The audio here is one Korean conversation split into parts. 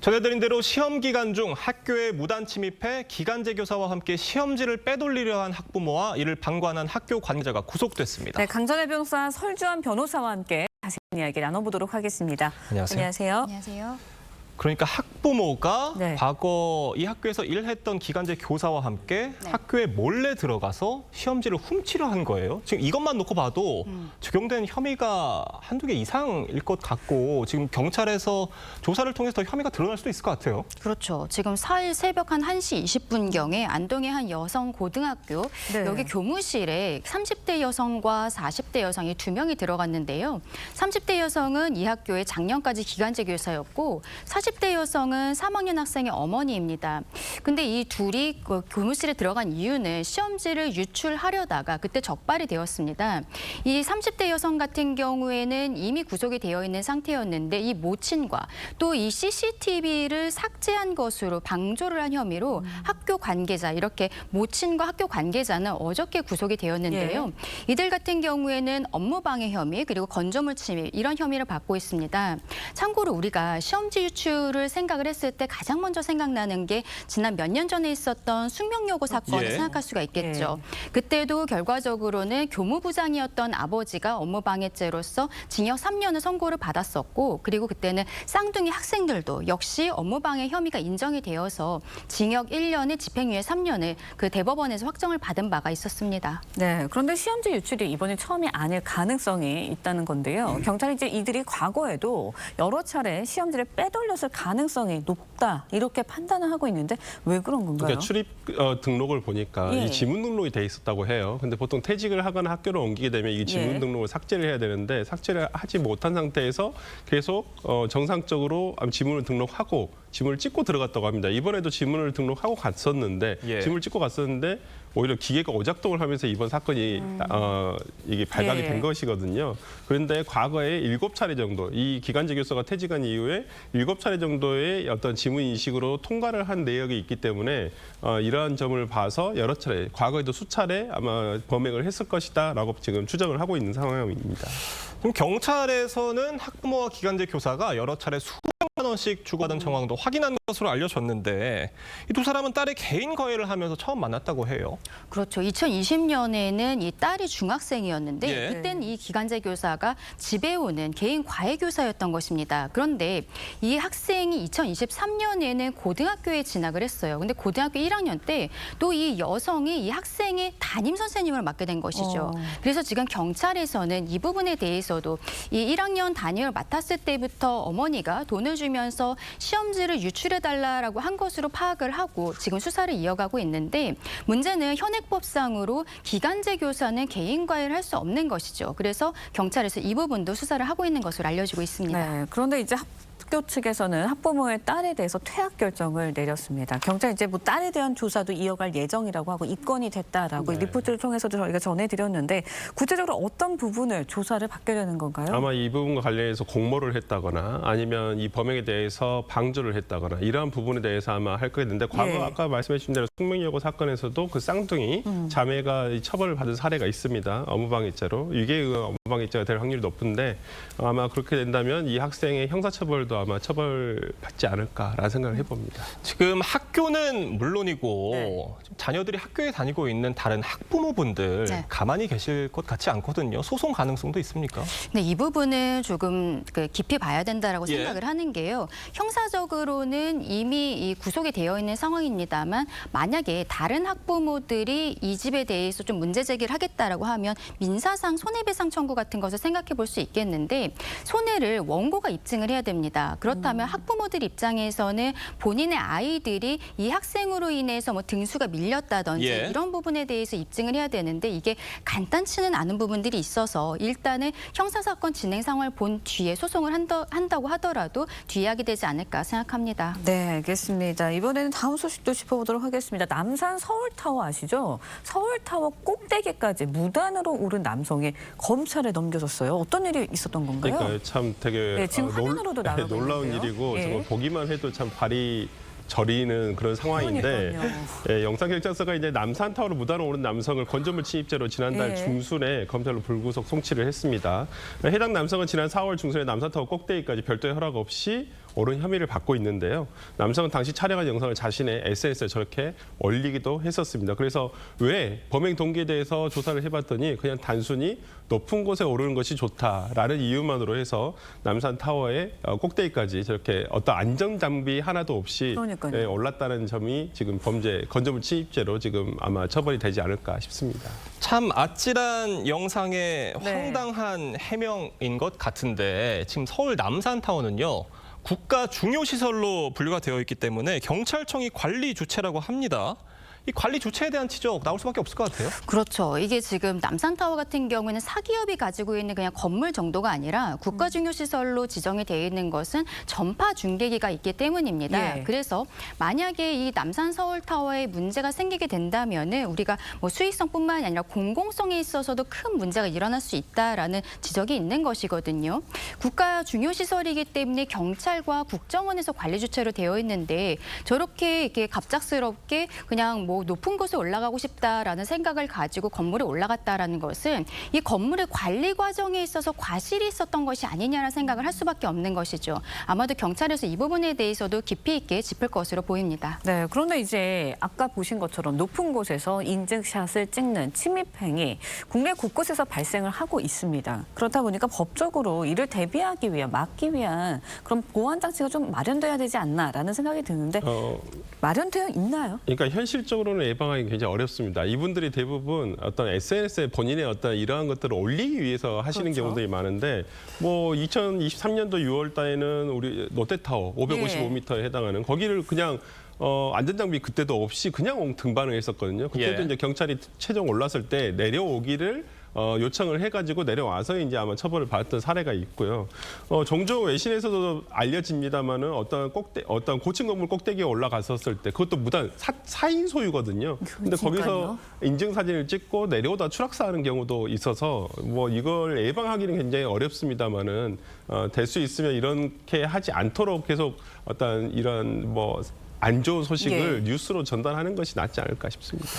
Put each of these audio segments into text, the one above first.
전해드린 대로 시험 기간 중 학교에 무단 침입해 기간제 교사와 함께 시험지를 빼돌리려 한 학부모와 이를 방관한 학교 관계자가 구속됐습니다. 네, 강전의 변호사 설주한 변호사와 함께 자세한 이야기 나눠보도록 하겠습니다. 안녕하세요. 안녕하세요. 안녕하세요. 그러니까 학부모가 네. 과거 이 학교에서 일했던 기간제 교사와 함께 학교에 몰래 들어가서 시험지를 훔치려 한 거예요. 지금 이것만 놓고 봐도 적용된 혐의가 한두 개 이상일 것 같고 지금 경찰에서 조사를 통해서 더 혐의가 드러날 수도 있을 것 같아요. 그렇죠. 지금 4일 새벽 한 1시 20분경에 안동의 한 여성 고등학교 네. 여기 교무실에 30대 여성과 40대 여성이 2명이 들어갔는데요. 30대 여성은 이 학교의 작년까지 기간제 교사였고 40대 여성은 3학년 학생의 어머니입니다. 근데 이 둘이 그 교무실에 들어간 이유는 시험지를 유출하려다가 그때 적발이 되었습니다. 이 30대 여성 같은 경우에는 이미 구속이 되어 있는 상태였는데 이 모친과 또 이 CCTV를 삭제한 것으로 방조를 한 혐의로 학교 관계자 이렇게 모친과 학교 관계자는 어저께 구속이 되었는데요. 이들 같은 경우에는 업무방해 혐의 그리고 건조물 침입 이런 혐의를 받고 있습니다. 참고로 우리가 시험지 유출을 생각을 했을 때 가장 먼저 생각나는 게 지난 몇 년 전에 있었던 숙명여고 사건을 생각할 수가 있겠죠. 그때도 결과적으로는 교무부장이었던 아버지가 업무방해죄로서 징역 3년을 선고를 받았었고 그리고 그때는 쌍둥이 학생들도 역시 업무방해 혐의가 인정이 되어서 징역 1년에 집행유예 3년을 그 대법원에서 확정을 받은 바가 있었습니다. 네, 그런데 시험지 유출이 이번이 처음이 아닐 가능성이 있다는 건데요. 경찰이 이제 이들이 과거에도 여러 차례 시험지를 빼돌렸을 가능성이 높다 이렇게 판단을 하고 있는데 왜 그런 건가요? 그러니까 출입 등록을 보니까 예. 이 지문 등록이 돼 있었다고 해요. 근데 보통 퇴직을 하거나 학교를 옮기게 되면 이 지문 등록을 삭제를 해야 되는데 삭제를 하지 못한 상태에서 계속 정상적으로 지문을 등록하고 지문을 찍고 들어갔다고 합니다. 이번에도 지문을 등록하고 갔었는데 지문을 찍고 갔었는데 오히려 기계가 오작동을 하면서 이번 사건이 이게 발각이 된 것이거든요. 그런데 과거에 7차례 정도 이 기간제 교사가 퇴직한 이후에 7차례 정도의 어떤 지문 인식으로 통과를 한 내역이 있기 때문에 이러한 점을 봐서 여러 차례 과거에도 수차례 아마 범행을 했을 것이다라고 지금 추정을 하고 있는 상황입니다. 그럼 경찰에서는 학부모와 기간제 교사가 여러 차례 수백만 원씩 주고받은 정황도 확인한 것으로 알려졌는데 이 두 사람은 딸의 개인 과외를 하면서 처음 만났다고 해요. 그렇죠. 2020년에는 이 딸이 중학생이었는데 예. 이땐 이 기간제 교사가 집에 오는 개인 과외 교사였던 것입니다. 그런데 이 학생이 2023년에는 고등학교에 진학을 했어요. 근데 고등학교 1학년 때 또 이 여성이 이 학생의 담임 선생님을 맡게 된 것이죠. 그래서 지금 경찰에서는 이 부분에 대해서도 이 1학년 담임을 맡았을 때부터 어머니가 돈을 주면서 시험지를 유출해달라고 한 것으로 파악을 하고 지금 수사를 이어가고 있는데 문제는 현행법상으로 기간제 교사는 개인 과외를 할 수 없는 것이죠. 그래서 경찰에서 이 부분도 수사를 하고 있는 것으로 알려지고 있습니다. 네, 그런데 이제 학교 측에서는 학부모의 딸에 대해서 퇴학 결정을 내렸습니다. 경찰 이제 뭐 딸에 대한 조사도 이어갈 예정이라고 하고 입건이 됐다라고 리포트를 통해서도 저희가 전해드렸는데 구체적으로 어떤 부분을 조사를 받게 되는 건가요? 아마 이 부분과 관련해서 공모를 했다거나 아니면 이 범행에 대해서 방조를 했다거나 이러한 부분에 대해서 아마 할 거겠는데 과거 아까 말씀해 주신 대로 숙명여고 사건에서도 그 쌍둥이 자매가 처벌을 받은 사례가 있습니다. 업무방해죄로. 이게 업무방해죄가 될 확률이 높은데 아마 그렇게 된다면 이 학생의 형사처벌도 아마 처벌받지 않을까라는 생각을 해봅니다. 지금 학교는 물론이고 자녀들이 학교에 다니고 있는 다른 학부모분들 가만히 계실 것 같지 않거든요. 소송 가능성도 있습니까? 근데 이 부분은 조금 깊이 봐야 된다라고 생각을 하는 게요. 형사적으로는 이미 이 구속이 되어 있는 상황입니다만 만약에 다른 학부모들이 이 집에 대해서 좀 문제 제기를 하겠다라고 하면 민사상 손해배상 청구 같은 것을 생각해 볼 수 있겠는데 손해를 원고가 입증을 해야 됩니다. 그렇다면 학부모들 입장에서는 본인의 아이들이 이 학생으로 인해서 뭐 등수가 밀렸다든지 이런 부분에 대해서 입증을 해야 되는데 이게 간단치는 않은 부분들이 있어서 일단은 형사사건 진행 상황을 본 뒤에 소송을 한다고 하더라도 뒤이하게 되지 않을까 생각합니다. 네, 알겠습니다. 이번에는 다음 소식도 짚어보도록 하겠습니다. 남산 서울타워 아시죠? 서울타워 꼭대기까지 무단으로 오른 남성이 검찰에 넘겨졌어요. 어떤 일이 있었던 건가요? 그러니까 참 되게 지금 화면으로도 나가고 놀라운 있는데요. 일이고 정말 보기만 해도 참 발이 저리는 그런 상황인데 그러니까요. 예, 영산경찰서가 이제 남산타워로 무단으로 오른 남성을 건조물 침입죄로 지난달 예. 중순에 검찰로 불구속 송치를 했습니다. 해당 남성은 지난 4월 중순에 남산타워 꼭대기까지 별도의 허락 없이 오른 혐의를 받고 있는데요. 남성은 당시 촬영한 영상을 자신의 SNS에 저렇게 올리기도 했었습니다. 그래서 왜 범행 동기에 대해서 조사를 해봤더니 그냥 단순히 높은 곳에 오르는 것이 좋다라는 이유만으로 해서 남산타워의 꼭대기까지 저렇게 어떤 안전장비 하나도 없이 그러니까요. 예, 올랐다는 점이 지금 범죄 건조물 침입죄로 지금 아마 처벌이 되지 않을까 싶습니다. 참 아찔한 영상의 네. 황당한 해명인 것 같은데 지금 서울 남산타워는요. 국가 중요시설로 분류가 되어 있기 때문에 경찰청이 관리 주체라고 합니다. 이 관리 주체에 대한 지적 나올 수밖에 없을 것 같아요. 그렇죠. 이게 지금 남산타워 같은 경우에는 사기업이 가지고 있는 그냥 건물 정도가 아니라 국가중요시설로 지정이 되어 있는 것은 전파 중계기가 있기 때문입니다. 예. 그래서 만약에 이 남산 서울타워에 문제가 생기게 된다면은 우리가 뭐 수익성뿐만이 아니라 공공성에 있어서도 큰 문제가 일어날 수 있다라는 지적이 있는 것이거든요. 국가중요시설이기 때문에 경찰과 국정원에서 관리 주체로 되어 있는데 저렇게 이렇게 갑작스럽게 그냥 뭐 높은 곳에 올라가고 싶다라는 생각을 가지고 건물에 올라갔다라는 것은 이 건물의 관리 과정에 있어서 과실이 있었던 것이 아니냐라는 생각을 할 수밖에 없는 것이죠. 아마도 경찰에서 이 부분에 대해서도 깊이 있게 짚을 것으로 보입니다. 네, 그런데 이제 아까 보신 것처럼 높은 곳에서 인증샷을 찍는 침입행위 국내 곳곳에서 발생을 하고 있습니다. 그렇다 보니까 법적으로 이를 대비하기 위한, 막기 위한 그런 보완 장치가 좀 마련돼야 되지 않나라는 생각이 드는데 마련되어 있나요? 그러니까 현실적으로는 예방하기 굉장히 어렵습니다. 이분들이 대부분 어떤 SNS에 본인의 어떤 이러한 것들을 올리기 위해서 하시는 그렇죠. 경우들이 많은데 뭐 2023년도 6월 달에는 우리 롯데타워 555m에 해당하는 거기를 그냥 안전장비 그때도 없이 그냥 등반을 했었거든요. 그때도 예. 이제 경찰이 최종 올랐을 때 내려오기를 요청을 해가지고 내려와서 이제 아마 처벌을 받았던 사례가 있고요. 종종 외신에서도 알려집니다만은 어떤 고층 건물 꼭대기에 올라갔었을 때 그것도 무단 사인 소유거든요. 근데 거기서 그러니까요. 인증 사진을 찍고 내려오다 추락사하는 경우도 있어서 뭐 이걸 예방하기는 굉장히 어렵습니다만은 될 수 있으면 이렇게 하지 않도록 계속 어떤 이런 뭐 안 좋은 소식을 뉴스로 전달하는 것이 낫지 않을까 싶습니다.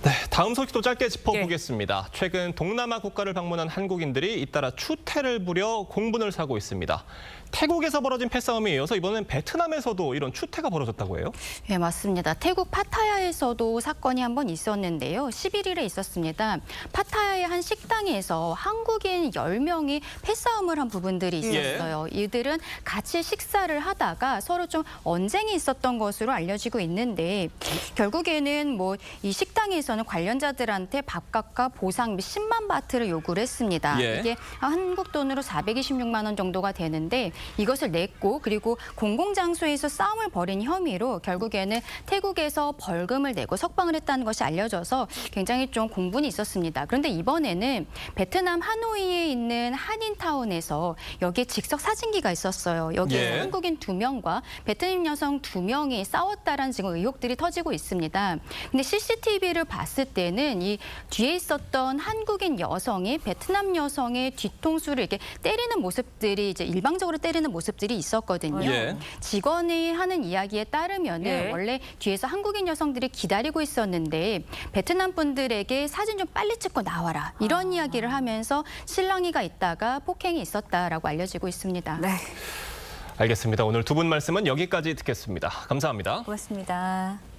네, 다음 소식도 짧게 짚어보겠습니다. 최근 동남아 국가를 방문한 한국인들이 잇따라 추태를 부려 공분을 사고 있습니다. 태국에서 벌어진 패싸움에 이어서 이번엔 베트남에서도 이런 추태가 벌어졌다고 해요? 네, 맞습니다. 태국 파타야에서도 사건이 한 번 있었는데요. 11일에 있었습니다. 파타야의 한 식당에서 한국인 10명이 패싸움을 한 부분들이 있었어요. 이들은 같이 식사를 하다가 서로 좀 언쟁이 있었던 것으로 알려지고 있는데 결국에는 뭐 이 식당에서는 관련자들한테 밥값과 보상 및 10만 바트를 요구를 했습니다. 예. 이게 한국 돈으로 426만 원 정도가 되는데 이것을 냈고 그리고 공공장소에서 싸움을 벌인 혐의로 결국에는 태국에서 벌금을 내고 석방을 했다는 것이 알려져서 굉장히 좀 공분이 있었습니다. 그런데 이번에는 베트남 하노이에 있는 한인타운에서 여기에 직석 사진기가 있었어요. 여기에 예. 한국인 2명과 베트남 여성 2명이 싸웠다라는 지금 의혹들이 터지고 있습니다. 근데 CCTV를 봤을 때는 이 뒤에 있었던 한국인 여성이 베트남 여성의 뒤통수를 이렇게 때리는 모습들이 이제 일방적으로 때리는 모습들이 있었거든요. 예. 직원이 하는 이야기에 따르면은 예. 원래 뒤에서 한국인 여성들이 기다리고 있었는데 베트남 분들에게 사진 좀 빨리 찍고 나와라 이런 이야기를 하면서 실랑이가 있다가 폭행이 있었다라고 알려지고 있습니다. 네, 알겠습니다. 오늘 두 분 말씀은 여기까지 듣겠습니다. 감사합니다. 고맙습니다.